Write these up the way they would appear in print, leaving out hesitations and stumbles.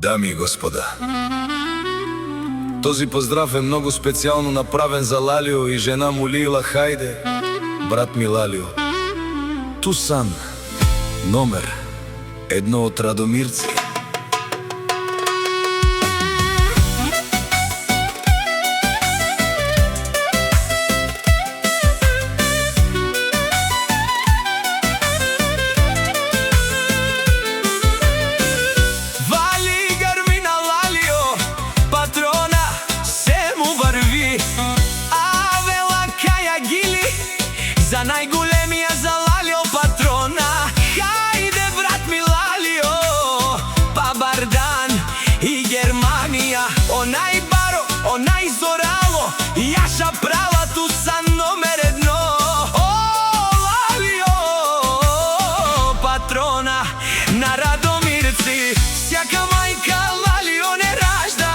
Дами и господа, този поздрав е много специално направен за Лалио и жена му Лила. Хайде, брат ми Лалио. Тусан, номер 1 от Радомирци. За најголемија, за Лалио патрона. Хајде, брат ми Лалио, па Бардан и Германија. Онај Баро, онај Зорало, Јаша права, Тусан номер 1. О, Лалио, патрона на Радомирци. Сјака мајка Лалио не ражда,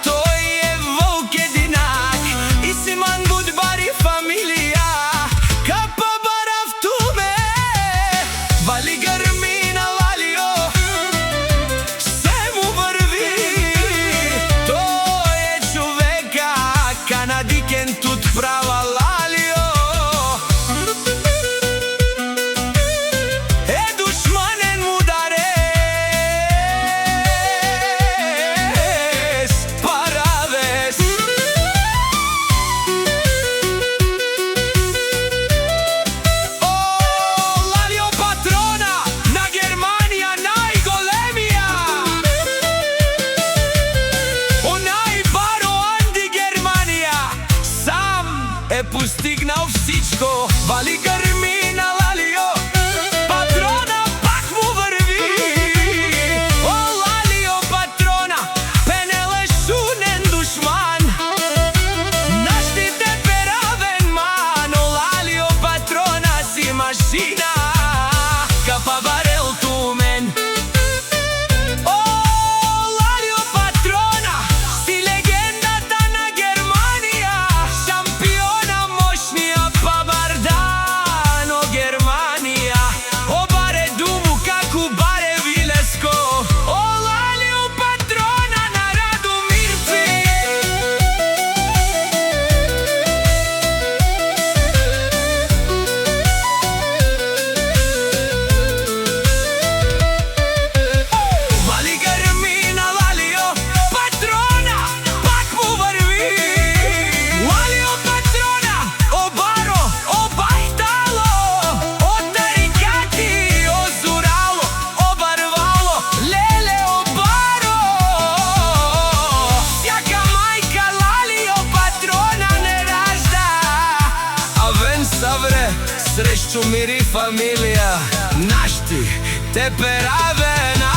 тој е волк единак и Симан Будбари фамилија. Вали грми на Лалио, се му врви. Тој е човека, канадикен тут права Лалио. Е душманен мударес, паравес. Постигнал всичко. Вали грми на Лалио, патрона пак му върви. О, Лалио патрона, пенеле шунен душман. Наштите перавен ман. О, Лалио патрона си машина, капа барел тумен. О, Лалио патрона, си легендата на Германија. Шампиона мощнија, па Бардан, о Германија. О, баре думу, како баре Вилеско. О, Лалио патрона на Радомирци. Вали грми на Лалио, патрона пак му върви. Лалио патрона, о Баро, о Бахтало, о Тарикати, о Зорало, о Барвало, леле, о Баро. Сјака мајка Лалио патрона не ражда, а вен савре срещу мири фамилија. Нашти те перавена.